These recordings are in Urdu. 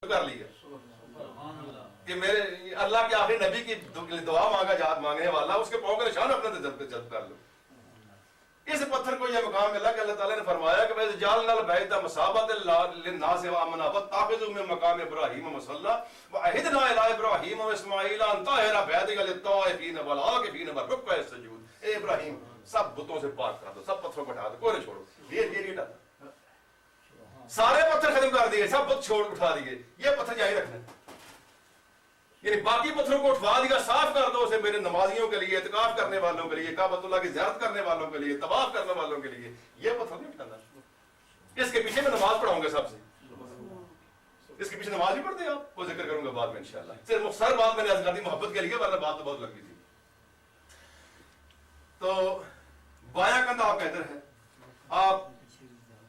کر لی ہے کہ میرے اللہ کے آخری نبی کی دعا مانگنے والا اس کے پاؤں کا نشان اپنے جذب کر لو. اس پتھر کو یہ مقام ملا کہ اللہ تعالیٰ نے فرمایا کہ وَإِذْ جَعَلْنَا الْبَيْتَ مَثَابَةً لِلنَّاسِ وَأَمْنًا وَاتَّخِذُوا مِن مَّقَامِ إِبْرَاهِيمَ مُصَلًّى وَعَهِدْنَا إِلَىٰ إِبْرَاهِيمَ وَإِسْمَاعِيلَ أَن طَهِّرَ بَيْتِيَ لِلطَّائِفِينَ وَالْعَاكِفِينَ وَالرُّكَّعِ السُّجُودِ. اے ابراہیم سب بتوں سے پاک کر دو, سب پتھروں کو ہٹا دو, کوئی نہ چھوڑو. یہ نہیں ڈالنا, سارے پتھر ختم کر دیے, سب بت چھوڑ اٹھا دیے, یہ پتھر یہیں رکھنا. یعنی باقی پتھروں کو اٹھوا دیا, صاف کر دو اسے میرے نمازیوں کے لیے, اعتکاف کرنے والوں کے لیے, کعبۃ اللہ کی زیارت کرنے والوں کے لیے, طواف کرنے والوں کے لیے. یہ پتھر نہیں اٹھانا. اس کے پیچھے میں نماز پڑھاؤں گا سب سے, اس کے پیچھے نماز بھی پڑھتے ہیں آپ, وہ ذکر کروں گا بعد میں انشاءاللہ. صرف مختصر بات میں نے عرض کر دی محبت کے لیے, ورنہ بات تو بہت لگی تھی. تو بایاں کندھا آپ کا ادھر ہے, آپ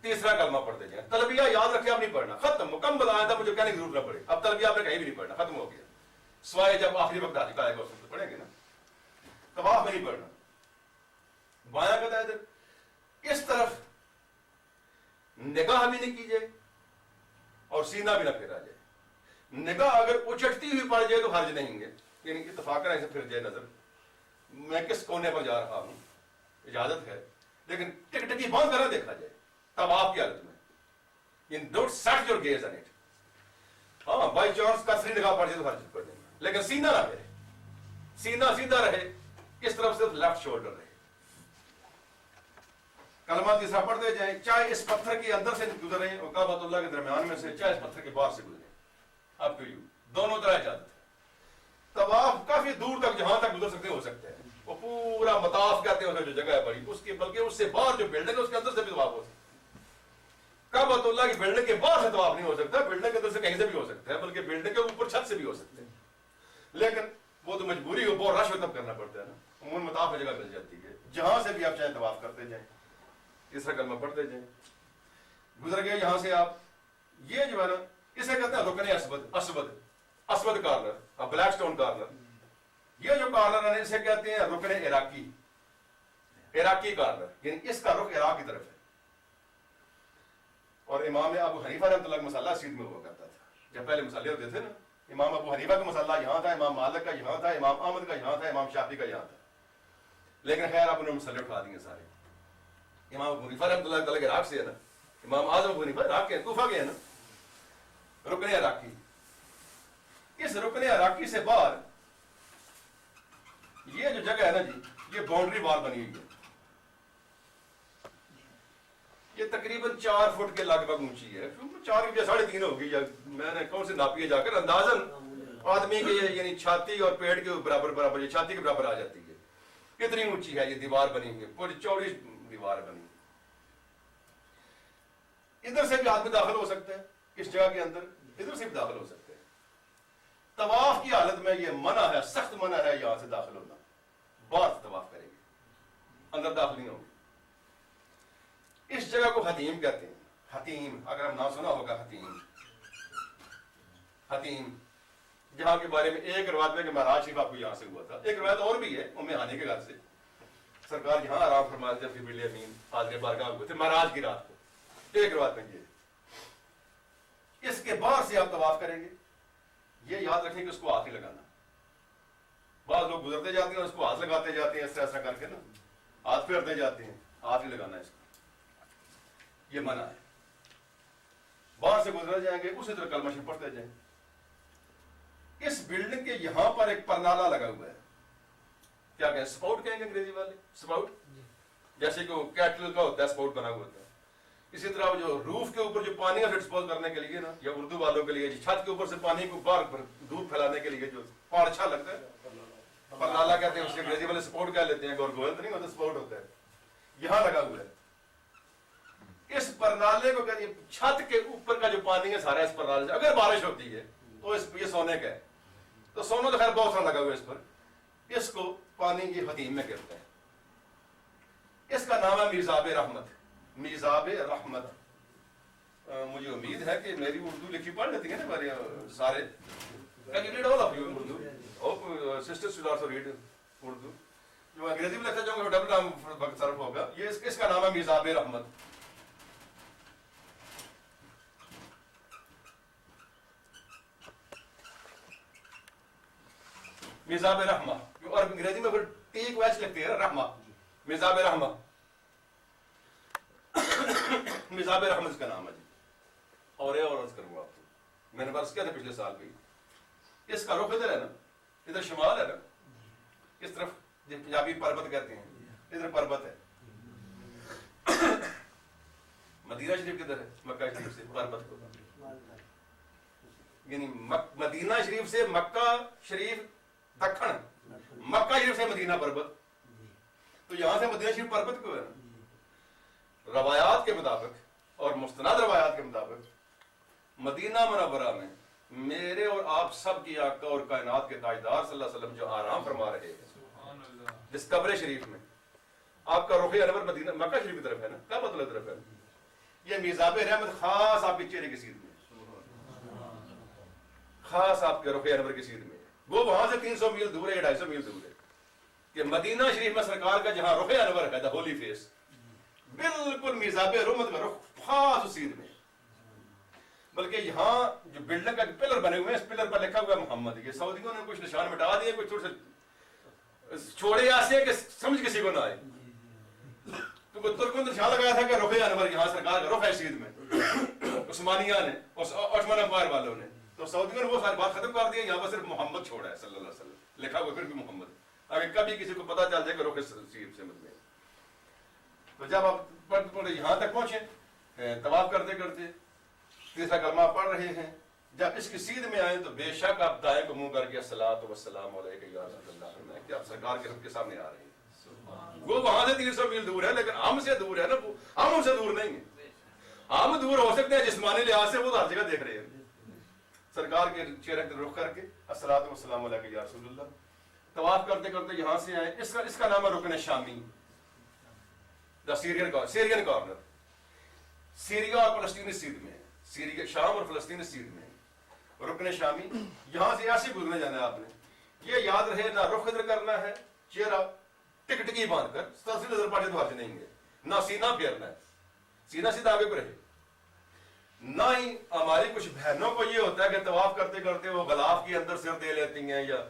تیسرا کلمہ پڑھتے جائیں. تلبیہ یاد رکھے, آپ نہیں پڑھنا, ختم مکمل آیا تھا, مجھے کہنے کی ضرورت نہ پڑے. اب تلبیہ آپ نے کہیں بھی نہیں پڑھنا, ختم ہو گیا, سوائے جب آخری وقت آ چکا ہے اس وقت پڑھیں گے نا. طواف میں نہیں پڑھنا. بایاں کندھا ادھر, اس طرف نگاہ بھی نہیں کی جائے اور سینہ بھی نہ پھیرا جائے. نگاہ اگر اچٹتی ہوئی پڑ جائے تو حرج نہیں ہے, یعنی اتفاقاً ایسے پھر جائے نظر, میں کس کونے پر جا رہا ہوں, اجازت ہے, لیکن ٹک ٹکی بند کرنا دیکھا جائے طواف کی حالت میں. Don't set your gaze on it. ہاں بائی چانس کثری نگاہ پڑ جائے تو حرج پڑ جائے, لیکن سینہ نہ پھیرے, سینہ سیدھا رہے, اس طرف صرف لیفٹ شولڈر رہے. کلمہ تیسرا پڑھتے جائیں, چاہے اس پتھر کے اندر سے گزریں اور کعبۃ اللہ کے درمیان میں سے, چاہے اس پتھر کے باہر سے گزریں, اب ٹو یو, دونوں طرح اجازت ہے. طواف کافی دور تک جہاں تک گزر سکتے ہو سکتے ہیں, وہ پورا مطاف کہتے ہیں جو جگہ ہے بڑی, اس کی بلکہ اس سے باہر جو بلڈنگ ہے اس کے اندر سے بھی طواف ہو سکتا ہے. کعبۃ اللہ کی بلڈنگ کے باہر سے طواف نہیں ہو سکتا, بلڈنگ کے اندر سے کہیں سے بھی ہو سکتا ہے, بلکہ بلڈنگ کے اوپر چھت سے بھی ہو سکتے ہیں. لیکن وہ تو مجبوری ہو, بہت رش ہو تب کرنا پڑتا ہے نا. عموماً مطاف میں جگہ مل جاتی ہے, جہاں سے بھی آپ چاہیں طواف کرتے جائیں, تیسرا کلمہ پڑھتے جائیں. گزر گئے یہاں سے آپ, یہ جو ہے نا اسے کہتے ہیں رکن اسود, اسود کارنر, بلیک سٹون کارنر. یہ جو کارنر ہے اسے کہتے ہیں رکن عراقی, عراقی کارنر, یعنی اس کا رخ عراق کی طرف ہے. اور امام ابو حنیفہ رحمۃ اللہ کا مسلح سیدھ میں ہوا کرتا تھا. جب پہلے مسلح ہوتے تھے نا, امام ابو حنیفہ کا مسلح یہاں تھا, امام مالک کا یہاں تھا, امام احمد کا یہاں تھا, امام شافعی کا یہاں تھا. لیکن خیر آپ انہوں نے مسلح اٹھا دیے سارے. امام ابو حنیفہ رحمۃ اللہ تعالیٰ کے عراق سے ہے نا, امام اعظم ابو حنیفہ عراق کے, کوفہ کے ہے نا. رکن عراقی, اس رکن عراقی سے باہر یہ جو جگہ ہے نا جی, یہ باؤنڈری وال بنی ہوئی ہے. یہ تقریباً 4 فٹ کے لگ بھگ اونچی ہے, 4 یا 3.5 ہوگی, یا میں نے کون سے ناپی ہے جا کر, اندازاً آدمی کے یعنی چھاتی اور پیٹ کے برابر, یہ چھاتی کے برابر آ جاتی ہے. کتنی اونچی ہے یہ دیوار بنی ہوئی ہے, پوری چوڑی دیوار بنی ہوئی. ادھر سے بھی آدمی داخل ہو سکتا ہے اس جگہ کے اندر, ادھر سے بھی داخل ہو سکتے ہیں. طواف کی حالت میں یہ منع ہے, سخت منع ہے یہاں سے داخل ہونا. باہر طواف کریں گے, اندر داخل نہیں ہوگی. اس جگہ کو حتیم کہتے ہیں. حتیم, اگر ہم نام سنا ہوگا, حتیم جہاں کے بارے میں ایک روایت میں کہ معراج شریف آپ کو یہاں سے ہوا تھا. ایک روایت اور بھی ہے ام ہانی کے گھر سے, سرکار یہاں آرام فرما جب جبریل امین حاضر بارگاہ ہوئے تھے معراج کی رات کو. ایک روایت میں یہ, اس کے بعد سے آپ طواف کریں گے. یہ یاد رکھیں کہ اس کو ہاتھ نہیں لگانا. بعض لوگ گزرتے جاتے ہیں اور اس کو ہاتھ لگاتے جاتے ہیں, ایسا کر کے نا ہاتھ پھیرتے جاتے ہیں, ہاتھ نہیں لگانا اس کو, یہ منع ہے. باہر سے گزر جائیں گے اسی طرح کلمہ شریف پڑھتے جائیں. اس بلڈنگ کے یہاں پر ایک پرنالہ لگا ہوا ہے, کیا کہیں, سپاؤٹ کہیں گے انگریزی والے, سپاؤٹ, جیسے کہ وہ کیٹل کا ہوتا ہے, سپاؤٹ بنا ہوا ہوتا ہے. اسی طرح جو روف کے اوپر جو پانی کا ڈسپوز کرنے کے لیے نا, یا اردو والوں کے لیے چھت کے اوپر سے پانی کو باہر دور پھیلانے کے لیے جو پہاڑ اچھا لگتا ہے, پرنالہ کہتے ہیں, اس کے انگریزی والے سپاؤٹ کہہ لیتے ہیں, گورگوئل تو نہیں ہوتا, سپاؤٹ ہوتا ہے. یہاں لگا ہوا ہے. اس پرنالے کو کہتے ہیں, چھت کے اوپر کا جو پانی ہے سارا اس پرنالے سے, اگر بارش ہوتی ہے تو یہ سونے کا ہے, تو سونا تو خیر بہت سارا لگا ہوا ہے اس پر. اس کو پانی یہ حتیم میں کہتے ہیں. اس کا نام ہے میزاب رحمت, میزاب رحمت. مجھے امید ہے کہ میری اردو لکھی پڑھ لیتی ہے نا ہمارے سارے. Can you read all of you Urdu? Hope sisters should also read Urdu. جو انگریزی میں لکھتا جاؤں گا ڈبل نام وقت صرف ہوگا. یہ اس کا نام ہے میزاب رحمت. میزاب رحمہ، اور انگریزی میں پھر ٹی کو ایچ لگتی ہے رحمہ، میزاب رحمہ، میزاب رحمہ اس کا نام ہے جی. اور عرض کروں گا آپ کو، میں نے عرض کیا تھا پچھلے سال بھی، اس کا رخ ادھر ہے نا، ادھر شمال ہے نا، اس طرف پنجابی پربت کہتے ہیں، ادھر پربت ہے. مدینہ شریف کدھر ہے؟ مکہ شریف سے پربت کو، یعنی مدینہ شریف سے مکہ شریف دکھن، مکہ شریف سے مدینہ پربت، تو یہاں سے مدینہ شریف پربت کو ہے نا. روایات کے مطابق اور مستند روایات کے مطابق مدینہ منورہ میں میرے اور آپ سب کی آقا اور کائنات کے تاجدار صلی اللہ علیہ وسلم جو آرام فرما رہے ہیں جس قبر شریف میں، آپ کا رخ انور مدینہ مکہ شریف کی طرف ہے نا، کیا مطلب طرف ہے؟ یہ میزاب رحمت خاص آپ کے چہرے کی سیدھ میں، خاص آپ کے رخ انور کی سیدھ میں، وہ وہاں سے 300 میل دور ہے یا 250 میل دور ہے کہ مدینہ شریف میں سرکار کا جہاں رخ انور ہے دا ہولی فیس، بالکل میزاب رحمت کا رخ خاص سیدھ میں. بلکہ یہاں جو بلڈنگ کا پلر بنے ہوئے ہیں، اس پلر پر لکھا ہوا ہے محمد. یہ سعودیوں نے کچھ نشان مٹا دیے، کچھ تھوڑے سے چھوڑے ایسے کہ سمجھ کسی کو نہ آئے. تو ترکوں نے نشان لگایا تھا کہ رخ انور یہاں سرکار کا رخ ہے سیدھ میں، عثمانیہ نے عثمان امپائر والوں نے. تو سعودیوں نے وہ ساری بات ختم کر دی، یہاں پر صرف محمد چھوڑا ہے صلی اللہ علیہ وسلم لکھا ہوا، پھر بھی محمد. اگر کبھی کسی کو پتا چل جائے کہ رخ سیدھ سے مطلب. تو جب آپ یہاں تک پہنچے طواف کرتے کرتے تیسرا کلمہ پڑھ رہے ہیں، جب اس کی سیدھ میں آئے تو بے شک آپ دائیں کو منہ کر کے الصلاۃ والسلام علیک یا رسول اللہ کہ آپ سرکار کے رب کے سامنے آ رہے ہیں. وہ وہاں سے 300 میل دور ہے، لیکن ہم سے دور ہے نا، ہم ان سے دور نہیں ہیں. ہم دور ہو سکتے ہیں جسمانی لحاظ سے، وہ تو ہر جگہ دیکھ رہے ہیں سرکار کے چہرے کے رخ کر کے الصلاۃ والسلام علیک یا رسول اللہ. طواف کرتے کرتے یہاں سے آئے، اس کا نام ہے رکن شامی، دا سیرین کارنر. سیریا اور فلسطین اس سیدھ میں، سیریا شام اور فلسطین اس سیدھ میں رکن شامی. یہاں سے ایسے گزرنے جانا ہے آپ نے. یہ یاد رہے نہ رخ ادھر کرنا ہے، چہرہ ٹک ٹکی باندھ کر سرسری نظر پاٹے تو حاضر نہیں گے، نہ سینہ پھیرنا ہے، سینہ سیدھا آگے کو رہے. نہ ہی ہماری کچھ بہنوں کو یہ ہوتا ہے کہ طواف کرتے کرتے وہ غلاف کے اندر سر دے لیتی ہیں، یا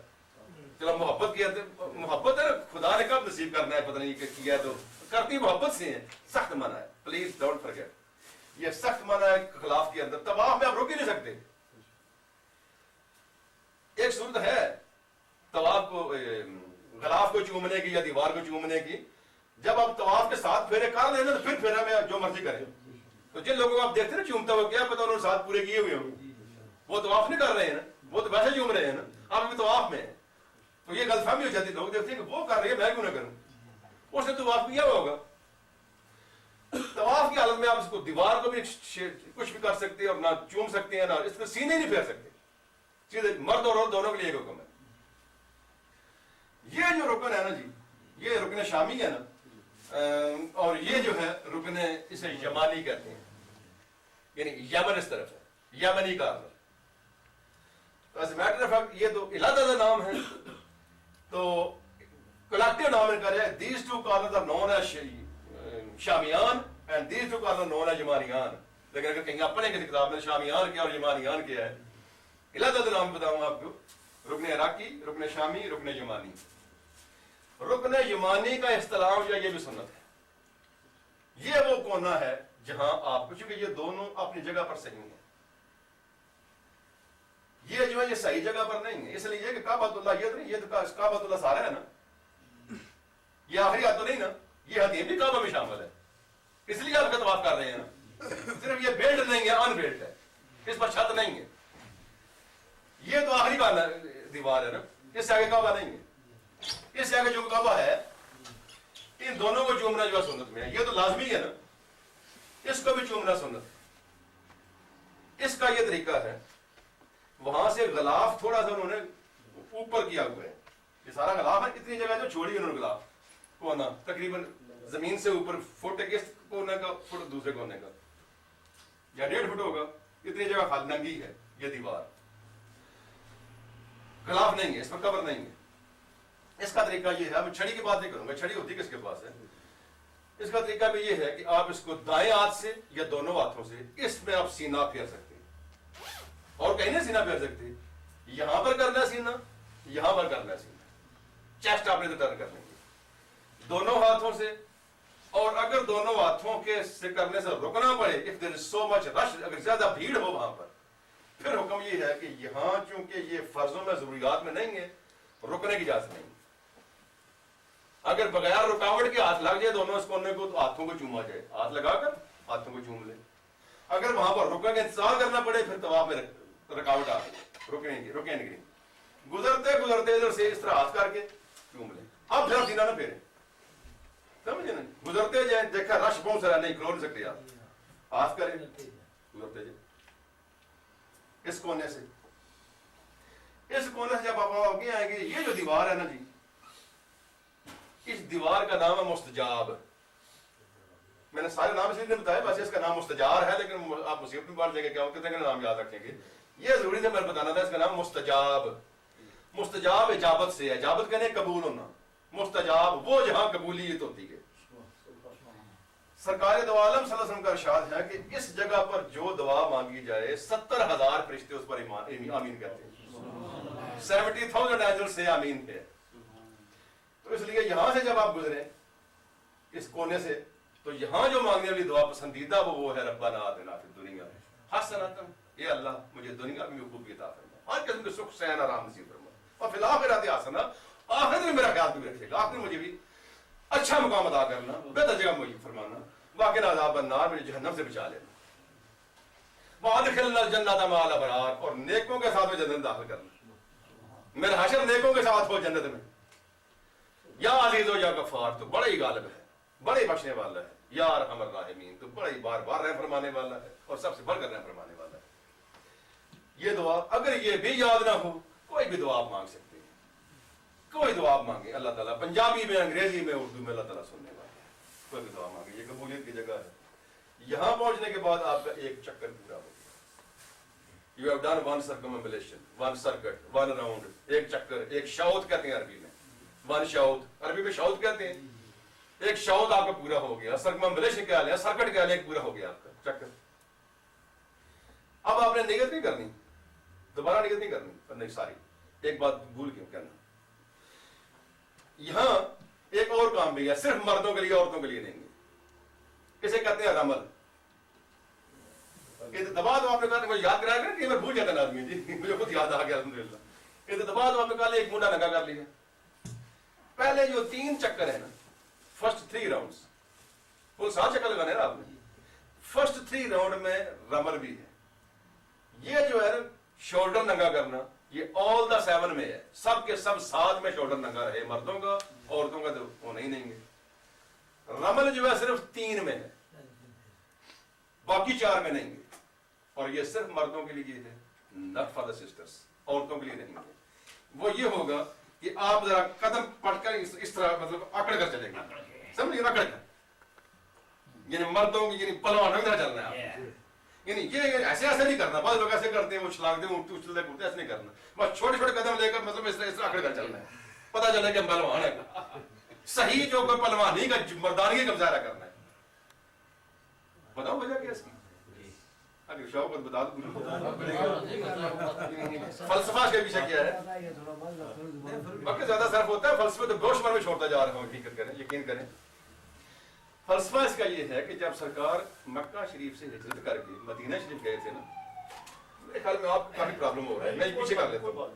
چلو محبت کی محبت ہے، خدا نے کب نصیب کرنا ہے پتہ نہیں کہ کیا تو کرتی محبت سے ہیں. سخت منع ہے، پلیز ڈونٹ فرگیٹ، یہ سخت منع ہے خلاف کے اندر. طواف میں آپ روک ہی نہیں سکتے. ایک صورت ہے طواف کو غلاف کو چومنے کی یا دیوار کو چومنے کی، جب آپ طواف کے ساتھ پھیرے کر لیں نا تو پھر پھیرا میں جو مرضی کریں. تو جن لوگوں کو آپ دیکھتے ہیں نا چومتا ہوا، کیا پتا انہوں نے ساتھ پورے کیے ہوئے ہوں، وہ طواف نہیں کر رہے ہیں نا، وہ تو ویسے چوم رہے ہیں نا، آپ ابھی طواف میں ہیں. تو یہ غلط فہمی ہو جاتی ہے، لوگ دیکھتے ہیں کہ وہ کر رہے ہیں میں کیوں نہ کروں، اس نے طواف کیا ہوا ہوگا. طواف کی حالت میں آپ اس کو دیوار کو بھی کچھ بھی کر سکتے ہیں اور نہ چوم سکتے ہیں، نہ اس کو سینے نہیں پھیر سکتے. سیدھے مرد اور عورت دونوں کے لیے ایک حکم ہے. یہ جو رکن ہے نا جی، یہ رکن شامی ہے نا، اور یہ جو ہے رکن اسے یمانی کہتے ہیں، یعنی یمن اس طرف ہے، یمنی corner. As a matter of fact یہ تو علیحدہ نام ہے، تو کلیکٹیو نام ان کا ہے. These two corners are known as Shamiyan and these two corners known as Yamaniyan. لیکن اگر کہیں آپ پڑھیں گے کتاب میں شامیان کیا اور یمانیان کیا ہے، علیحدہ نام بتاؤں آپ کو، رکن عراقی، رکن شامی، رکن یمانی. رکن یمانی کا استعلام جو ہے یہ بھی سنت ہے. یہ وہ کونا ہے جہاں آپ کو، چونکہ یہ دونوں اپنی جگہ پر صحیح ہیں، یہ جو ہے یہ صحیح جگہ پر نہیں ہے. اس لیے کہ کعبۃ اللہ یہ تو نہیں، یہ تو کعبۃ اللہ سارا ہے نا، یہ آخری حد تو نہیں نا، یہ حد یہ بھی کعبہ میں شامل ہے، اس لیے آپ کا طواف کر رہے ہیں نا. صرف یہ بیلٹ نہیں ہے، ان بیلٹ ہے، اس پر چھت نہیں ہے. یہ تو آخری کا دیوار ہے نا، اس سے آگے کعبہ نہیں ہے. اس سے آگے جو کعبہ ہے، ان دونوں کو چومنا جو ہے سنت میں ہے. یہ تو لازمی ہے نا، اس کو بھی چومنا سنت ہے. اس کا یہ طریقہ ہے، وہاں سے غلاف تھوڑا سا انہوں نے اوپر کیا ہوا ہے، یہ سارا غلاف ہے، اتنی جگہ جو چھوڑی انہوں نے غلاف کونا، تقریباً زمین سے اوپر فٹ ہے، اس کونے کا فٹ دوسرے کونے کا، یا 1.5 فٹ ہوگا، اتنی جگہ خالی ننگی ہے. یہ دیوار غلاف نہیں ہے، اس پر قبر نہیں ہے. اس کا طریقہ یہ ہے، اب چھڑی کی بات نہیں کروں گا، چھڑی ہوتی کس کے پاس ہے. اس کا طریقہ بھی یہ ہے کہ آپ اس کو دائیں ہاتھ سے یا دونوں ہاتھوں سے اس میں آپ سینہ پھیر سکتے ہیں، اور کہیں نہیں سینہ پھیر سکتے. یہاں پر کرنا ہے سینہ، یہاں پر کرنا ہے سیدھا, چیسٹ آپ نے ٹرن کر لیں گے دونوں ہاتھوں سے, اور اگر دونوں ہاتھوں کے سے کرنے سے رکنا پڑے, if there is so much rush, اگر زیادہ بھیڑ ہو وہاں پر, پھر حکم یہ ہے کہ یہاں چونکہ یہ فرضوں میں ضروریات میں نہیں ہے, رکنے کی اجازت نہیں. اگر بغیر رکاوٹ کے ہاتھ لگ جائے دونوں اس کونے کو تو ہاتھوں کو چوما جائے, ہاتھ لگا کر ہاتھوں کو چوم لے. اگر وہاں پر رکنے کا انتظار کرنا پڑے پھر طواف میں رکاوٹ آ گئی, رکیں نہیں, گزرتے گزرتے ادھر سے اس طرح ہاتھ کر کے چوم لیں. اب پھر سینہ نہ پھیریں, سمجھے نا, گزرتے جائیں, دیکھا رش بہت سارا نہیں کھلو نہیں سکتے آپ, ہاتھ کریں گزرتے جائیں. اس کونے سے جب آپ آگے آئیں گے, یہ جو دیوار ہے نا جی, اس دیوار کا نام ہے مستجاب. میں نے سارے نام اس لیے نہیں بتایا, بس اس کا نام مستجار ہے, لیکن آپ مصیبت میں پڑھ جائیں گے, کیا کتنے کا نام یاد رکھیں گے, یہ ضروری تھا میں بتانا تھا. اس کا نام مستجاب. مستجاب اجابت سے ہے, اجابت کہنے قبول ہونا, مستجاب وہ جہاں قبولیت ہوتی ہے. سرکار دو عالم صلی اللہ علیہ وسلم کا ارشاد ہے کہ اس جگہ پر جو دعا مانگی جائے 70,000 فرشتے اس پر آمین کہتے ہیں. 70,000 اینجل سے آمین ہے. تو اس لیے یہاں سے جب آپ گزریں اس کونے سے, تو یہاں جو مانگنے والی دعا پسندیدہ وہ ہے ربنا آتنا فی الدنیا حسنۃ, یہ اللہ مجھے دنیا میں خوبی عطا فرما, ہر قسم کے سکھ سین آرام نصیب فرما, اور فی الآخرۃ حسنۃ, آخرت میں میرا خیال بھی رکھے گا, آخرت میں مجھے بھی اچھا مقام ادا کرنا, بہتر جگہ مجھے فرمانا, واقعی عذاب النار, مجھے جہنم سے بچا لینا, وادخلنا الجنۃ مع الابرار, اور نیکوں کے ساتھ میں جنت داخل کرنا. میرا حشر نیکوں کے ساتھ ہو جنت میں. یا عزیز و یا غفار, تو بڑا ہی غالب ہے, بڑا ہی بخشنے والا ہے. یا ارحم الراحمین, تو بڑا ہی بار بار رحم فرمانے والا ہے, اور سب سے بڑھ کر رحم فرمانے والا ہے. یہ دعا اگر یہ بھی یاد نہ ہو, کوئی بھی دعا آپ مانگ سکتے ہیں, کوئی دعا آپ مانگے, اللہ تعالیٰ پنجابی میں, انگریزی میں, اردو میں اللہ تعالیٰ سننے والا ہے. کوئی بھی دعا مانگے, یہ قبولیت کی جگہ ہے. یہاں پہنچنے کے بعد آپ کا ایک چکر پورا ہو گیا. You have done one circumambulation, one circuit, one round, ایک چکر, ایک شاؤت کہتے ہیں عربی میں, one shout, عربی میں شاؤت کہتے ہیں. ایک شاؤت آپ کا پورا ہو گیا, سرکممبلیشن کہہ لیں, سرکٹ کہہ لیں, ایک پورا ہو گیا آپ کا چکر. اب آپ نے نیت نہیں کرنی, دوبارہ نیت نہیں کرنی, نہیں ساری, ایک بات بھول کیوں کہنا, یہاں ایک اور کام بھی ہے, صرف مردوں کے لیے, عورتوں کے لیے نہیں ہے. اسے کہتے ہیں رمل. دبا دو, آپ نے کہا, مجھے یاد کرایا کہ میں بھول جاتا نا آدمی جی, مجھے خود یاد آ گیا الحمدللہ. دبا دو, آپ نے کہا ایک منڈا ننگا کر لیا. پہلے جو 3 چکر ہے نا, فرسٹ 3 راؤنڈز, وہ 7 چکر لگانے نا آپ نے, فرسٹ 3 راؤنڈ میں رمل بھی ہے. یہ جو ہے نا شولڈر ننگا کرنا, یہ آل دا 7 میں ہے, سب کے سب 7 میں شولڈر ننگا رہے, مردوں کا, عورتوں کا تو وہ نہیں ہے. رمل جو ہے صرف 3 میں ہے, باقی 4 میں نہیں ہے, اور یہ صرف مردوں کے لیے ہے, not for the sisters, عورتوں کے لیے نہیں ہے. وہ یہ ہوگا کہ آپ ذرا قدم پٹ کر اس طرح مطلب اکڑ کر چلیں گے, سمجھے, اکڑ کر, یعنی مردوں کی, یعنی پلوانوں کی طرح چلنا ہے آپ, یعنی یہ ایسے نہیں کرنا. بعض لوگ ایسے کرتے ہیں, وہ چھلانگتے ہیں, اچھلتے کودتے, ایسے نہیں کرنا. بس چھوٹے چھوٹے قدم لے کر مطلب اس طرح اکڑ کر چلنا ہے, پتہ چلے کہ ہم پہلوان ہے. صحیح جو کوئی پہلوانی کا, مردانگی کا مظاہرہ کرنا ہے. بتاؤ وجہ کیا اس کی, اگر شوق بتا دو. فلسفہ کے پیچھے کیا ہے, وقت زیادہ صرف ہوتا ہے, فلسفے تو گوشت میں چھوڑتا جا رہا ہوں, حقیقت کریں, یقین کریں. فلسفہ اس کا یہ ہے کہ جب سرکار مکہ شریف سے ہجرت کر کے مدینہ شریف گئے تھے نا, میرے خیال میں آپ کو کافی پرابلم ہو رہا ہے, میں پیچھے کر لیتا ہوں,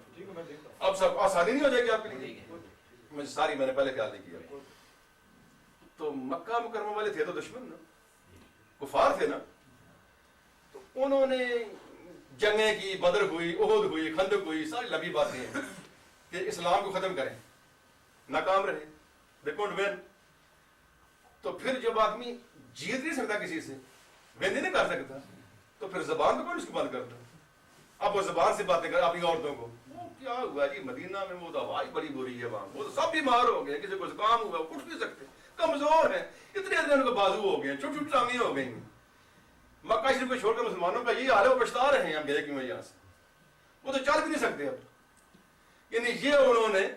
اب سب آسانی نہیں ہو جائے گی آپ کے لیے, مجھے ساری میں نے پہلے خیال نہیں کیا. تو مکہ مکرمہ والے تھے تو دشمن نا, کفار تھے نا, تو انہوں نے جنگیں کی, بدر ہوئی, احد ہوئی, خندق ہوئی, ساری لمبی باتیں ہیں کہ اسلام کو ختم کریں, ناکام رہے, they couldn't win. تو پھر جب آدمی جیت نہیں سکتا کسی سے, ون نہیں کر سکتا, تو پھر زبان تو کون اس کو بند کرتا. اب وہ زبان سے باتیں کر اپنی عورتوں کو, وہ کیا ہوا جی مدینہ میں, وہ تو ہوا ہی بڑی بری ہے وہاں, وہ تو سب بیمار ہو گئے, کسی کو زکام ہوا, وہ اٹھ نہیں سکتے, کمزور ہیں, اتنے اتنے ان کو بازو ہو گئے, چھوٹی چھوٹی ٹانگیں ہو گئی. مکہ شریف کو چھوڑ کر مسلمانوں کا یہ حال ہے, وہ پچھتا رہے ہیں ہم گئے کیوں یہاں سے, وہ تو چل بھی نہیں سکتے اب. یعنی یہ انہوں نے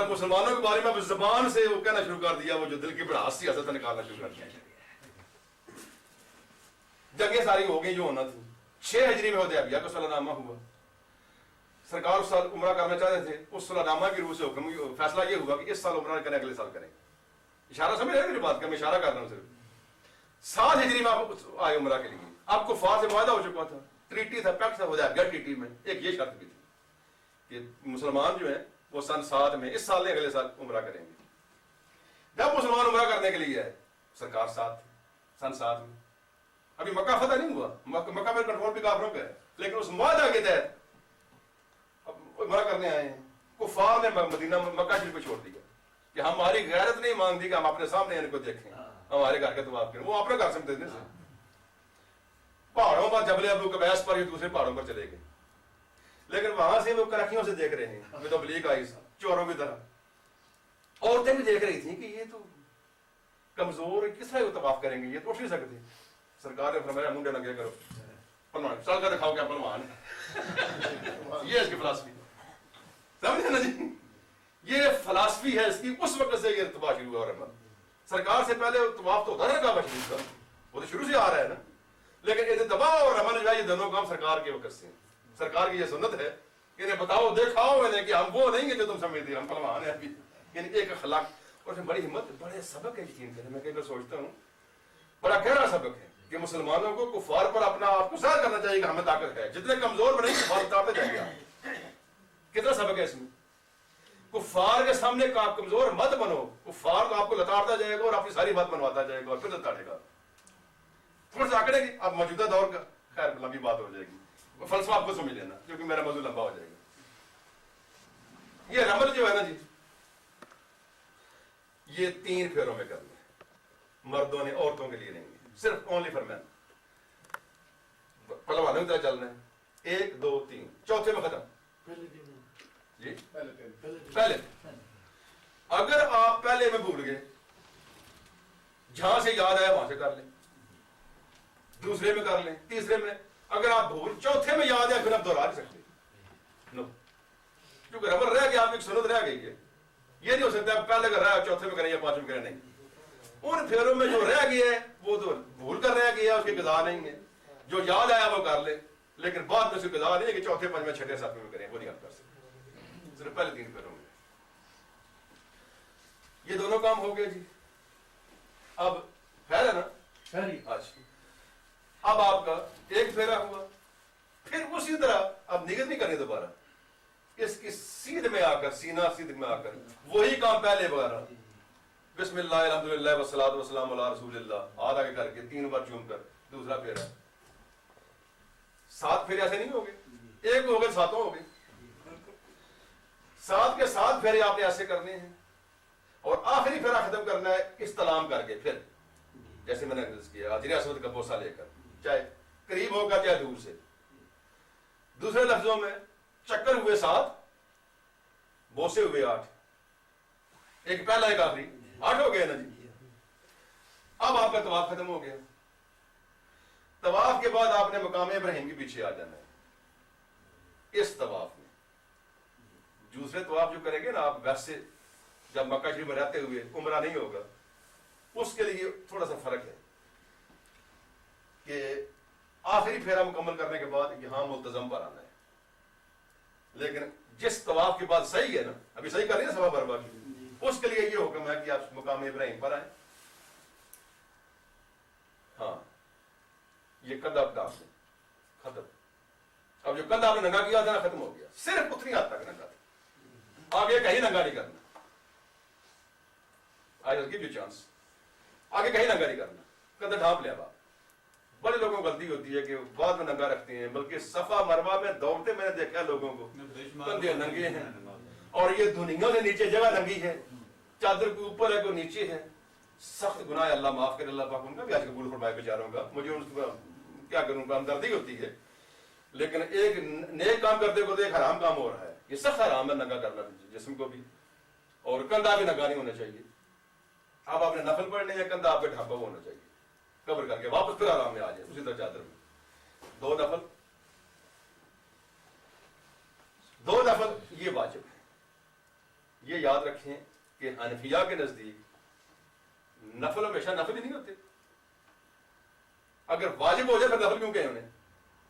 مسلمانوں کے بارے میں زبان سے وہ کہنا شروع کر دیا, وہ جو دل کی بڑھاس سی حسرت نکالنا شروع کر دیا. جنگیں ساری ہو گئی جو ہونا تھی. 6 ہجری میں حدیبیہ کا صلح نامہ ہوا, سرکار اس سال عمرہ کرنا چاہتے تھے, اس صلح نامہ کی روح سے حکم فیصلہ یہ ہوا کہ اس سال عمرہ کریں, اگلے سال کریں. اشارہ سمجھ رہے ہیں میری بات کا, میں اشارہ کر رہا ہوں صرف. 7 ہجری میں آپ آئے عمرہ کے لیے, آپ کو کفار سے معاہدہ ہو چکا تھا, ٹریٹی تھا, پیکٹ تھا, ہو جائے گیا ٹریٹی میں. ایک یہ شرط بھی تھی کہ مسلمان جو ہیں وہ سن 7 میں, اس سال نہیں اگلے سال عمرہ کریں گے. جب مسلمان عمرہ کرنے کے لیے آئے, سرکار ساتھ تھی سن 7 میں. ابھی مکہ فتح نہیں ہوا, مکہ میں کنٹرول بھی کافروں کا ہے, لیکن اس معاہدہ کے تحت اب عمرہ کرنے آئے ہیں. کفار نے مدینہ مکہ شریف کو چھوڑ دیا کہ ہماری غیرت نہیں مانگتی کہ ہم اپنے سامنے ان کو دیکھیں, ہمارے گھر کے طواف کریں. وہ اپنے گھر سے دینے سے پہاڑوں پر جبل ابو قبیس پر, یہ دوسرے پہاڑوں پر چلے گئے. لیکن وہاں سے وہ کرکیوں سے دیکھ رہے ہیں, ہمیں تو بلیک آئی چوروں کی طرح. عورتیں بھی دیکھ رہی تھیں کہ یہ تو کمزور, کس طرح وہ طواف کریں گے, یہ تو اٹھ نہیں سکتے. سرکار نے فرمایا منڈے ننگے کرو, پلوان چل کر دکھاؤ کیا پلوان ہے. یہ اس کی فلسفی, سمجھے نا جی, یہ فلسفی ہے اس کی. اس وقت سے یہ طواف شروع ہوا. رحمت سرکار سے پہلے طواف تو ہوتا ہے کعبہ شریف کا, وہ تو شروع سے آ رہا ہے نا. لیکن اتباع اور رمل جو ہے یہ دونوں کام سرکار کے وقت سے ہیں. سرکار کی یہ سنت ہے کہ انہیں بتاؤ, دکھاؤ انہیں کہ ہم وہ نہیں ہیں جو تم سمجھتے, ہم پلوان ہیں ابھی. یعنی ایک اخلاق, اور بڑی ہمت, بڑے سبق ہے یقین کریں. میں کئی بار سوچتا ہوں بڑا گہرا سبق ہے کہ مسلمانوں کو کفار پر اپنا آپ کو ظاہر کرنا چاہیے کہ ہمیں طاقت ہے. جتنے کمزور بنے گی کفار اتارتے جائیں گے. کتنا سبق ہے اس میں. کفار کے سامنے آپ کمزور مت بنو, کفار تو آپ کو لتاڑتا جائے گا اور اپنی ساری بات بنواتا جائے گا اور پھر لتاڑے گا. تھوڑا سا آکڑے گی اب موجودہ دور کا, خیر لمبی بات ہو جائے گی, فلسفہ آپ کو سمجھ لینا کیونکہ میرا موضوع لمبا ہو جائے گا. یہ رمل جو ہے نا جی, یہ 3 پھیروں میں کرنا ہے. مردوں نے عورتوں کے لیے نہیں ہے, صرف اونلی فار مین. پہلوانوں کی طرح چلنا ہے, 1 2 3, چوتھے میں ختم. جی پہلے اگر آپ پہلے میں بھول گئے, جہاں سے یاد آیا وہاں سے کر لیں, دوسرے میں کر لیں, تیسرے میں. اگر آپ بھول, چوتھے میں یاد ہے پھر آپ دوہرا نہیں سکتے. نو, کیونکہ رمل رہ گیا, آپ کی سنت رہ گئی ہے. یہ نہیں ہو سکتا آپ پہلے کر رہا ہے چوتھے میں کریں یا 5 میں کریں, نہیں. ان پھیروں میں جو رہ گیا ہے وہ تو بھول کر رہ گیا, اس کی قضا نہیں ہے. جو یاد آیا وہ کر لے, لیکن بعد میں اس کی قضا نہیں ہے کہ چوتھے 5 میں 6 7 میں کریں, وہ نہیں آپ کر سکتے. صرف پہلے 3 پھیروں میں. یہ دونوں کام ہو گئے جی. اب خیر ہے نا, اب آپ کا 1 پھیرا ہوا, پھر اسی طرح اب نیت نہیں کرنی دوبارہ. اس کی سیدھ میں آ کر, سینہ سیدھ میں آ کر وہی کام پہلے وغیرہ, بسم اللہ الحمدللہ والصلاۃ والسلام علی رسول اللہ, ہاتھ آگے کر کے 3 بار چوم کر دوسرا پھیرا. 7 پھیرے ایسے نہیں ہو گئے, 1 ہو گئے 7 ہو گئے. 7 کے 7 پھیرے آپ نے ایسے کرنے ہیں, اور آخری پھیرا ختم کرنا ہے استلام کر کے. پھر جیسے میں نے عرض کیا, حجر اسود کا بوسہ لے کر, چاہے قریب ہوگا چاہے دور سے. دوسرے لفظوں میں چکر ہوئے 7, بوسے ہوئے 8, ایک پہلا ایک آخری, 8 ہو گئے نا جی. اب آپ کا طواف ختم ہو گیا. طواف کے بعد آپ نے مقام ابراہیم کے پیچھے آ جانا ہے. اس طواف میں دوسرے طواف جو کریں گے نا آپ, ویسے جب مکہ شریف میں رہتے ہوئے عمرہ نہیں ہوگا, اس کے لیے تھوڑا سا فرق ہے کہ آخری پھیرا مکمل کرنے کے بعد یہاں ملتزم پر آنا ہے. لیکن جس طواف کے بعد صحیح ہے نا, ابھی صحیح کر رہی ہے سوا برباد, اس کے لیے یہ حکم ہے کہ آپ مقام ابراہیم پر آئیں. ہاں, یہ کندھا آپ ڈال دیں, ختم. اب جو کندھا آپ نے ننگا کیا تھا نا, ختم ہو گیا. صرف اتنی حد تک ننگا تھا, آگے کہیں ننگا نہیں کرنا. I will give you chance. آگے کہیں ننگا نہیں کرنا, کندھا ڈھانپ لیا. آپ بڑے لوگوں کو غلطی ہوتی ہے کہ بعد میں ننگا رکھتے ہیں, بلکہ صفا مروہ میں دوڑتے میں نے دیکھا لوگوں کو کندھے ننگے ہیں, اور یہ دنیا سے نیچے جگہ ننگی ہے, چادر کو اوپر ہے کو نیچے ہے. سخت گناہ ہے, اللہ معاف کرے, اللہ پاک ان کا بھی آج قبول فرمائے بیچاروں کا. مجھے ان کو کیا کروں, کا ہمدردی ہوتی ہے, لیکن ایک نیک کام کرتے کو تو ایک حرام کام ہو رہا ہے. یہ سخت حرام ہے ننگا کرنا جسم کو بھی, اور کندھا بھی ننگا نہیں ہونا چاہیے. اب آپ نے نفل پڑھنے یا کندھا آپ پہ ڈھانپا ہونا چاہیے, کور کر کے واپس پھر آرام میں آ جائے اسی طرح چادر میں. 2 نفل, 2 نفل یہ واجب ہے. یہ یاد رکھیں کہ حنفیہ کے نزدیک نفل ہمیشہ نفل ہی نہیں ہوتے. اگر واجب ہو جائے پھر نفل کیوں کہیں انہیں؟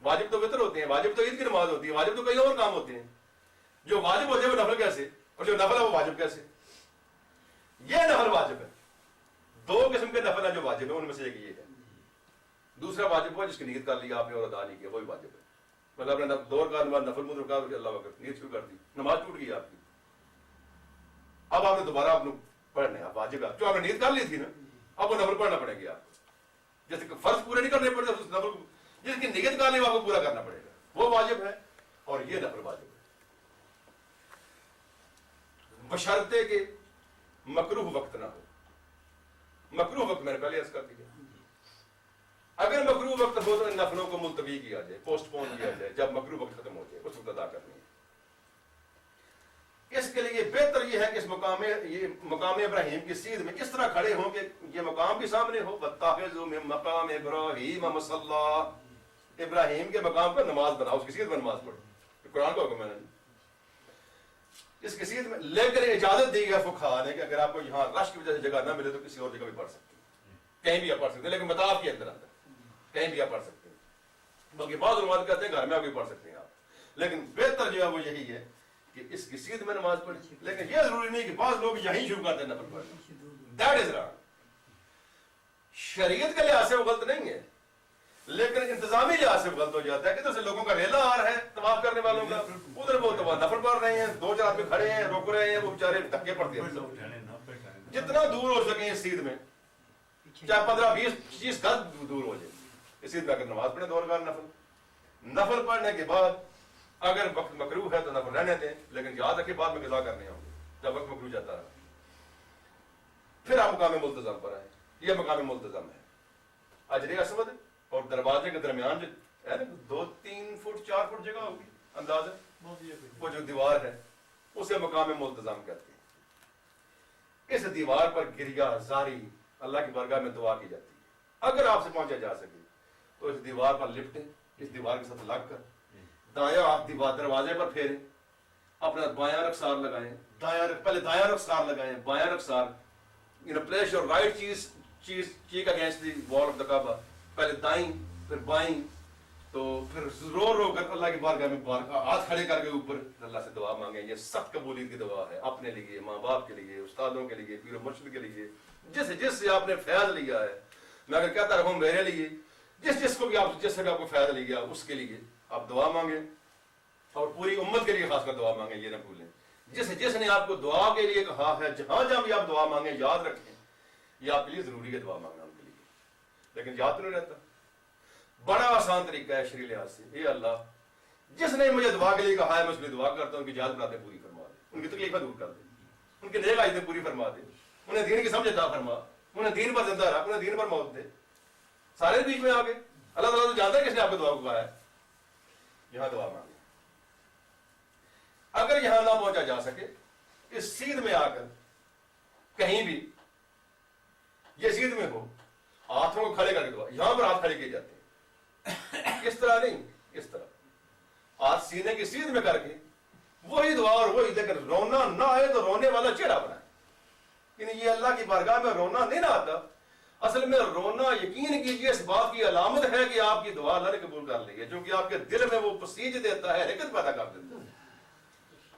واجب تو وتر ہوتے ہیں, واجب تو عید کی نماز ہوتی ہے, واجب تو کئی اور کام ہوتے ہیں. جو واجب ہوتے ہیں وہ نفل کیسے, اور جو نفل ہے وہ واجب کیسے؟ یہ نفل واجب ہے. دو قسم کے نفل ہیں جو واجب ہیں, ان میں سے ایک یہ ہے. دوسرا واجب ہوا جس کی نیت کر لی آپ نے اور ادا نہیں کیا, وہی واجب ہے. مطلب اپنے دور کا نفل مد رکا, اللہ وقت نیت شروع کر دی, نماز ٹوٹ گئی آپ کی, اب آپ نے دوبارہ آپ پڑھنے آپ واجب ہے, جو آپ نے نیت کر لی تھی نا, اب وہ نفل پڑھنا پڑے گا آپ کو. جیسے کہ فرض پورے نہیں کرنے پڑتے, اس نفل کو جس کی نیت کر لی آپ کو پورا کرنا پڑے گا, وہ واجب ہے. اور یہ نفل واجب ہے بشرطے کہ مکروہ وقت نہ ہو. مکروہ وقت میں نے پہلے عرض کر دیا, اگر مکروہ وقت ہو تو ان نفلوں کو ملتوی کیا جائے, پوسٹ پون کیا جائے, جب مکروہ وقت ختم ہو جائے اس وقت ادا کرنی ہے. اس کے لیے بہتر یہ ہے کہ اس مقام ابراہیم کی سیدھ میں اس طرح کھڑے ہوں کہ یہ مقام بھی سامنے ہو. وَاتَّخِذُوا مِن مَقَامِ إِبْرَاهِيمَ مُصَلًّى, ابراہیم کے مقام پر نماز بناؤ, اس کی سیدھ میں نماز پڑھو. قرآن کا حکم ہے نا اس کی سیدھ میں. لیکن اجازت دی گئی فقہاء نے کہ اگر آپ کو یہاں رش کی وجہ سے جگہ نہ ملے تو کسی اور جگہ بھی پڑھ سکتے ہیں, کہیں بھی آپ پڑھ سکتے ہیں, لیکن مطاف کے اندر کہیں بھی آپ پڑھ سکتے ہیں. بلکہ بعض علماء کہتے ہیں گھر میں آپ بھی پڑھ سکتے ہیں آپ, لیکن بہتر جو ہے وہ یہی ہے کہ اس کی سیدھ میں نماز پڑھی. لیکن یہ ضروری نہیں کہ بعض لوگ یہیں شروع کرتے ہیں نفل پڑھنا, دیٹ از رانگ. شریعت کے لحاظ سے وہ غلط نہیں ہے, لیکن انتظامی لحاظ سے غلط ہو جاتا ہے کہ ادھر سے لوگوں کا ریلا آ رہا ہے طواف کرنے والوں کا, ادھر وہ نفل پڑھ رہے ہیں, دو چار آدمی کھڑے ہیں روک رہے ہیں, وہ بیچارے دھکے پڑتے ہیں. جتنا دور ہو سکے اس سیدھ میں, چاہے 15-20 گز دور ہو جائے, اس سیدھ میں اگر نماز پڑھیں دو رکعت نفل پڑھنے کے بعد اگر وقت مکروہ ہے تو نفل رہنے دیں, لیکن یاد رکھیں بعد میں قضا کرنے ہوں گے جب وقت مکروہ جاتا ہے. پھر آپ مقام ملتزم پر آئیں. یہ مقام ملتزم ہے حجر اسود اور دروازے کے درمیان جو ہے نا 2-3 فٹ 4 فٹ جگہ ہوگی اندازہ, وہ جو دیوار ہے اسے مقام ملتزم کہتے ہیں. اس دیوار پر گریا زاری اللہ کی بارگاہ میں دعا کی جاتی ہے. اگر آپ سے پہنچا جا سکے تو اس دیوار پر لپٹیں, اس دیوار کے ساتھ لگ کر دایاں ہاتھ دیوار دروازے پر پھیریں, اپنا بایاں رخسار لگائیں, پہلے دایاں رخسار لگائیں, بایاں رخسار, place your right cheek against the wall of دا کعبہ, پہلے دائیں پھر بائیں, تو پھر رو رو کر اللہ کی بارگاہ میں ہاتھ کھڑے کر کے اوپر اللہ سے دعا مانگیں. یہ سخت قبولیت کی دعا ہے اپنے لیے, ماں باپ کے لیے, استادوں کے لیے, پیر و مرشد کے لیے, جس سے آپ نے فیض لیا ہے. میں اگر کہتا رہوں میرے لیے, جس کو بھی آپ جس سے بھی آپ کو فیض لیا اس کے لیے آپ دعا مانگیں, اور پوری امت کے لیے خاص کر دعا مانگیں. یہ نہ بھولیں جس نے آپ کو دعا کے لیے کہا ہے, جہاں جہاں بھی آپ دعا مانگیں یاد رکھیں یہ آپ کے لیے ضروری ہے دعا مانگنا ان کے لیے, لیکن یاد تو نہیں رہتا. بڑا آسان طریقہ ہے شرعی لحاظ سے, اے اللہ جس نے مجھے دعا کے لیے کہا ہے میں اس لیے دعا کرتا ہوں کہ جہاد بناتے پوری فرما دے, ان کی تکلیفیں دور کر دے, ان کی نیک عادتیں پوری فرما دے, انہیں دین کی سمجھ عطا فرما, انہیں دین پر زندہ رکھ, انہیں دین پر موت دے. سارے بیچ میں آ گئے. اللہ تعالیٰ تو جانتا ہے کس نے آپ کو دعا کو کہا ہے. یہاں دعا مانگے. اگر یہاں نہ پہنچا جا سکے اس سیدھ میں آ کر کہیں بھی, یہ سیدھ میں ہو, ہاتھوں کو کھڑے کر کے دعا, یہاں پر ہاتھ کھڑے کیے جاتے ہیں, اس طرح نہیں, اس طرح ہاتھ سینے کی سیدھ میں کر کے وہی دعا اور وہی, لیکن رونا نہ آئے تو رونے والا چہرہ بنائے. یعنی یہ اللہ کی بارگاہ میں رونا نہیں نہ آتا, اصل میں رونا یقین کیجئے اس بات کی علامت ہے کہ آپ کی دعا اللہ نے قبول کر لی ہے, جو کہ آپ کے دل میں وہ پسیج دیتا ہے, حرکت پیدا کر دیتا ہے.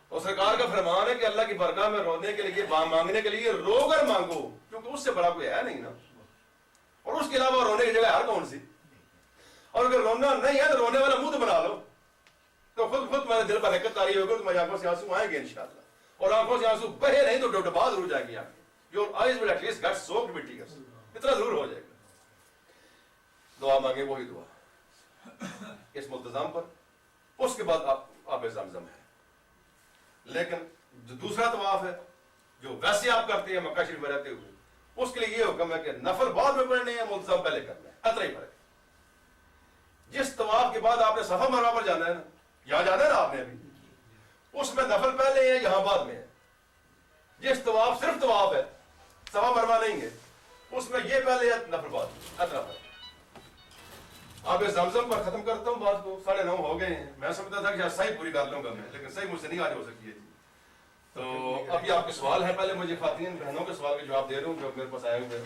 اور سرکار کا فرمان ہے کہ اللہ کی بارگاہ میں رونے کے لیے, مانگنے کے لیے رو کر مانگو, کیونکہ اس سے بڑا کوئی ہے نہیں نا. اور اس کے علاوہ رونے کی جگہ ہر کون سی, اور اگر رونا نہیں ہے تو رونے والا منہ تو بنا لو, تو خود تمہارے دل پر حرکت آ رہی ہوگی, تمہاری آنکھوں سے آنسو آئیں گے انشاءاللہ, اور آنکھوں سے آنسو بہے نہیں تو ڈبڈبا ضرور جائیں گی آنکھیں. Your eyes will at least get soaked with tears. اتنا ضرور ہو جائے گا. دعا مانگے وہی دعا اس ملتزم پر. اس کے بعد آب زمزم ہے. لیکن جو دوسرا طواف ہے جو ویسے آپ کرتے ہیں مکہ شریف میں رہتے ہوئے, اس کے لیے یہ حکم ہے کہ نفل بعد میں پڑھنے ہیں, ملتزم پہلے کرنا ہے. اتنا ہی فرق ہے. جس طواف کے بعد آپ نے صفا مروہ پر جانا ہے نا, یہاں جانا ہے نا آپ نے ابھی, اس میں نفل پہلے ہیں, یہاں بعد میں ہے. جس طواف صرف طواف ہے, صفا مروہ نہیں ہے, اس میں یہ پہلے ہے نفل بعد, اتنا فرق. اب زمزم پر ختم کرتا ہوں بات کو, 9:30 ہو گئے ہیں. میں سمجھتا تھا کہ صحیح پوری کر لوں گا میں, لیکن صحیح مجھ سے نہیں آج ہو سکتی ہے. تو ابھی آپ کے سوال ہے, پہلے مجھے خواتین بہنوں کے سوال کے جواب دے رہا ہوں جو میرے پاس آئے ہوئے.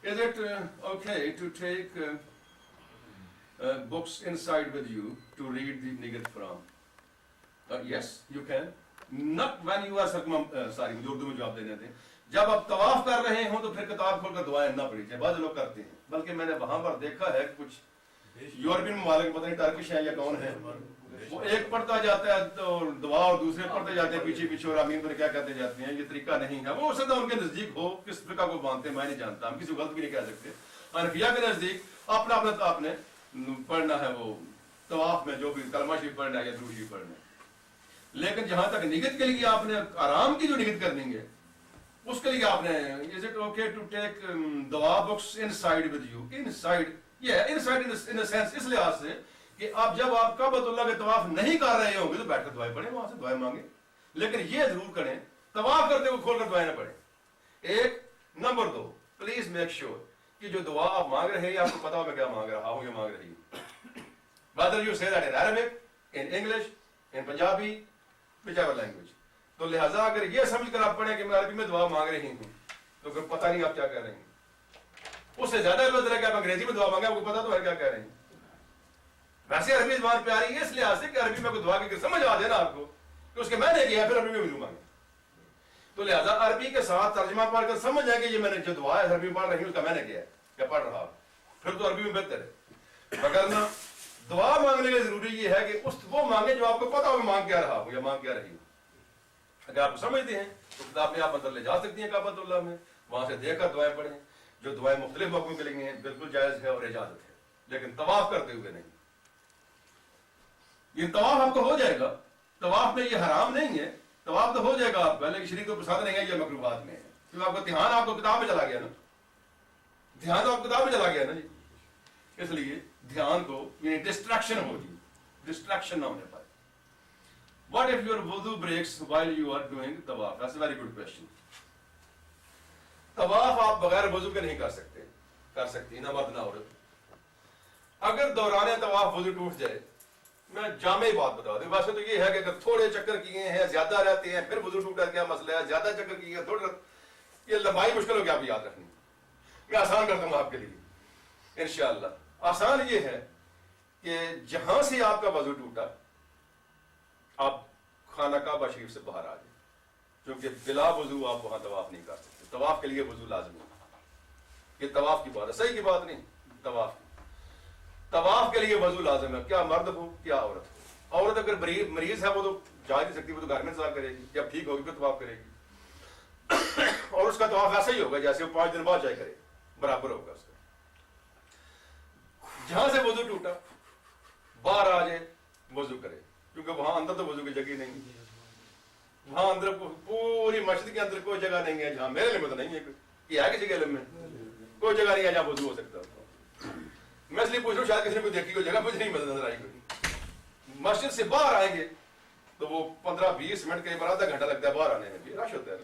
Is it okay to take books inside with you to read the niyat from? Yes, you can. Not when you are sorry, مجھے اردو میں جواب دینے دیں. جب آپ طواف کر رہے ہوں تو پھر کتاب کھول کر دعائیں نہ پڑھی جائیں. بعض لوگ کرتے ہیں, بلکہ میں نے وہاں پر دیکھا ہے کچھ یورپین ممالک, پتہ نہیں ٹرکش ہیں یا کون ہے, وہ ایک پڑھتا جاتا ہے تو دعا اور دوسرے پڑھتے جاتے ہیں پیچھے پیچھے اور آمین پر کیا کہتے جاتے ہیں. یہ طریقہ نہیں ہے. وہ ہو سکتا ہے ان کے نزدیک ہو, کس فقہ کو مانتے ہیں میں نہیں جانتا, ہم کسی کو غلط بھی نہیں کہہ سکتے. حنفیہ کے نزدیک اپنا اپنا آپ نے پڑھنا ہے, وہ طواف میں جو بھی کلمہ شریف پڑھنا ہے یا درود شریف پڑھنا ہے. لیکن جہاں تک نیت کے لیے آپ نے آرام کی جو نیت کرنی ہے اس کے لیے آپ نے is it okay to take دعا books inside with you inside yeah inside in a sense اس لحاظ سے کہ آپ جب آپ کعبۃ اللہ کے طواف نہیں کر رہے ہوں گے تو بیٹھ کر دعائیں پڑھیں, وہاں سے دعائیں مانگیں, لیکن یہ ضرور کریں طواف کرتے ہوئے کھول کر دعائیں نہ پڑھیں. ایک. نمبر 2, پلیز میک شیور کہ جو دعا آپ مانگ رہے ہیں آپ کو پتا ہو میں کیا مانگ رہا ہوں یا مانگ رہی ہوں. whether you say that in Arabic, in English, in Punjabi, whichever language. تو لہٰذا اگر یہ سمجھ کر آپ پڑھیں کہ میں عربی میں دعا مانگ رہی ہوں تو پھر پتہ نہیں آپ کیا کہہ رہے ہیں. اس سے زیادہ بہتر ہے کہ آپ انگریزی میں دعا مانگیں, آپ کو پتا تو ہے کیا کہہ رہے ہیں. ویسے عربی زبان پیاری ہے اس لحاظ سے کہ عربی میں کوئی دعا کی سمجھ آ جائے نا آپ کو کہ اس کے میں نے کیا پھر عربی میں بھی دعا مانگیں. تو لہٰذا عربی کے ساتھ ترجمہ پڑھ کر سمجھ جائیں کہ یہ میں نے جو دعا ہے عربی میں پڑھ رہی ہوں اس کا میں نے کیا ہے یا پڑھ رہا ہوں, پھر تو عربی میں بہتر ہے. وگرنہ دعا مانگنے کا ضروری یہ ہے کہ وہ مانگے جو آپ کو پتا ہو میں مانگ کیا رہا ہوں یا مانگ کیا رہی ہوں. اگر آپ سمجھتے ہیں تو کتاب میں آپ اندر لے جا سکتی ہیں کعبۃ اللہ میں, وہاں سے دیکھ کر دعائیں پڑھیں. جو دعائیں مختلف موقعوں کے لیے ہیں بالکل جائز ہے اور اجازت ہے, لیکن طواف کرتے ہوئے نہیں. یہ طواف آپ کو ہو جائے گا, طواف میں یہ حرام نہیں ہے, طواف تو ہو جائے گا آپ کا, لیکن شریعت کو پسند نہیں ہے یہ مکروہات میں ہے. کیونکہ آپ کا دھیان آپ کو کتاب میں چلا گیا نا, دھیان تو آپ کتاب میں چلا گیا نا جی. اس لیے دھیان کو یعنی ڈسٹریکشن ہوگی, ڈسٹریکشن نہ ہونے پائے. What if your wudu breaks while you are doing tawaf? That's a very good question. طواف آپ بغیر وضو کے نہیں کر سکتے, کر سکتی نہ مرد نہ عورت. اگر دوران طواف وضو ٹوٹ جائے, میں جامع بات بتا دوں, ویسے تو یہ ہے کہ اگر تھوڑے چکر کیے ہیں زیادہ رہتے ہیں پھر وضو ٹوٹا کیا مسئلہ ہے, زیادہ چکر کیے ہیں تھوڑے, یہ لمبائی مشکل ہو گیا آپ یاد رکھنی. میں آسان کر دوں گا آپ کے لیے انشاءاللہ. آسان یہ ہے کہ جہاں سے آپ کا وضو ٹوٹا آپ خانہ کعبہ شریف سے باہر آ جائیں, کیونکہ بلا وضو آپ وہاں طواف نہیں کر سکتے. طواف کے لیے وضو لازمی ہے. یہ طواف کی بات ہے, صحیح کی بات نہیں. طواف کے لیے وضو لازم ہے, کیا مرد ہو کیا عورت ہو. عورت اگر مریض ہے وہ تو جا نہیں سکتی, وہ تو گھر میں انتظار کرے گی, جب ٹھیک ہوگی پھر طواف کرے گی. اور اس کا طواف ایسا ہی ہوگا جیسے وہ 5 دن بعد جائے کرے, برابر ہوگا اس کا. جہاں سے وضو ٹوٹا باہر آ جائے وضو کرے, کیونکہ وہاں اندر تو وضو کی جگہ نہیں. وہاں اندر پوری مسجد کے اندر کوئی جگہ نہیں ہے جہاں, میرے علم میں تو نہیں ہے, یہ ہے کسی کے علم میں کوئی جگہ نہیں ہے جہاں وضو ہو سکتا. میں اس لیے پوچھ رہا ہوں, شاید کسی نے کوئی دیکھی کوئی جگہ مجھے نہیں نظر آئی کوئی. مسجد سے باہر آئیں گے تو وہ 15-20 منٹ کے بعد آدھا گھنٹہ لگتا ہے باہر آنے میں, بھی رش ہوتا ہے.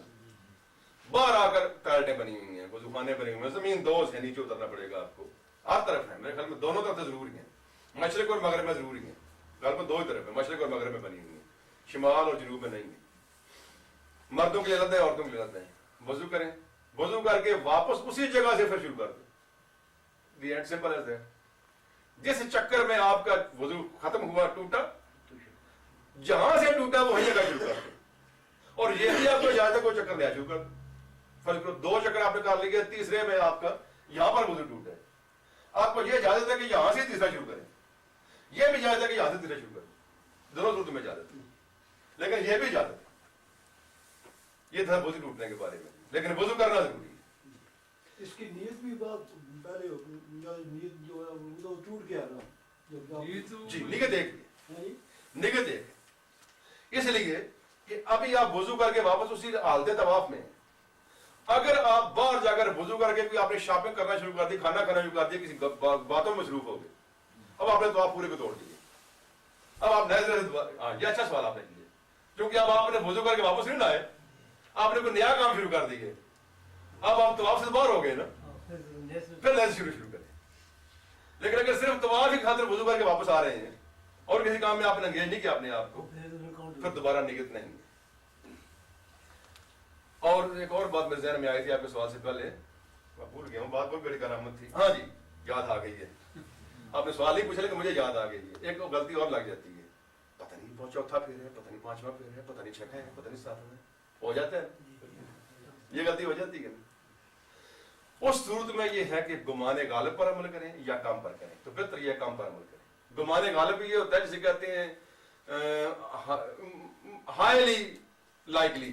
باہر آ کر ٹائلٹیں بنی ہوئی ہیں, وضو خانے بنے ہوئے ہیں, زمین دوز ہے, نیچے اترنا پڑے گا آپ کو. ہر طرف ہے, میرے خیال میں دونوں طرف سے ضروری ہیں, مشرق اور مغرب میں ضروری ہیں. گھر میں 2 ہی طرف ہے, مشرق اور مغرب میں بنی ہوئی ہیں, شمال اور جنوب میں نہیں ہے. مردوں کے لیے الگ ہے, عورتوں کے لیے الگ ہے. وضو کریں, وضو کر کے واپس اسی جگہ سے پھر شروع کر دیں. The end simple as that. جس چکر میں آپ کا وضو ختم ہوا ٹوٹا, جہاں سے ٹوٹا وہیں جگہ شروع کر دیں. اور یہ بھی آپ کو اجازت ہے کوئی چکر لیا شروع کر دیں. فرض کرو 2 چکر آپ نے کر لیے, تیسرے میں آپ کا یہاں پر وضو ٹوٹا ہے, آپ کو یہ اجازت ہے کہ یہاں سے تیسرا شروع کریں. یہ بھی اجازت ہے کہ یہاں سے تیسرا شروع کریں. دونوں صورتوں میں اجازت ہے, لیکن یہ بھی اجازت ہے. یہ تھا وضو ٹوٹنے کے بارے میں, لیکن وضو کرنا ضروری ہے. اس کی نیت بھی بات پہلے نیت جو ہے وہ ٹوٹ گیا نا, جی نیت ایک نیت ایک, اس لیے کہ ابھی آپ وضو کر کے واپس اسی حالت طواف میں, اگر آپ باہر جا کر وضو کر کے کوئی آپ نے شاپنگ کرنا شروع کر دی, کھانا کھانا شروع کر دیا, کسی باتوں میں مصروف ہو گئے, اب آپ نے طواف پورے کو توڑ دیے. اب آپ نئے سے, یہ اچھا سوال آپ نے کیا, کیونکہ اب آپ نے وضو کر کے واپس نہیں لائے, آپ نے کوئی نیا کام شروع کر دیے, اب آپ طواف سے باہر ہو گئے نا, پھر نئے سے شروع کریں. لیکن اگر صرف طواف کی خاطر وضو کر کے واپس آ رہے ہیں اور کسی کام میں آپ نے انگیج نہیں کیا اپنے آپ کو, پھر دوبارہ نیت نہیں ہے. اور ایک اور بات میرے ذہن میں آئی تھی آپ کے سوال سے پہلے, میں بھول گیا ہوں, بات بہت بڑی کرامت تھی. ہاں جی یاد آ گئی ہے, آپ نے سوال نہیں پوچھا لیکن مجھے یاد آ گئی ہے. ایک غلطی اور لگ جاتی ہے, پتہ نہیں وہ چوتھا پھیر ہے، پتہ نہیں پانچواں پھیر ہے، پتہ نہیں چھٹا ہے، پتہ نہیں ساتواں ہے، ہو جاتا ہے، یہ غلطی ہو جاتی ہے. اس صورت میں یہ ہے کہ گمان غالب پر عمل کریں یا کم پر کریں. تو بہتر یہ کم پر عمل کریں. گمان غالب یہ ہوتا ہے جسے کہتے ہیں ہائیلی لائکلی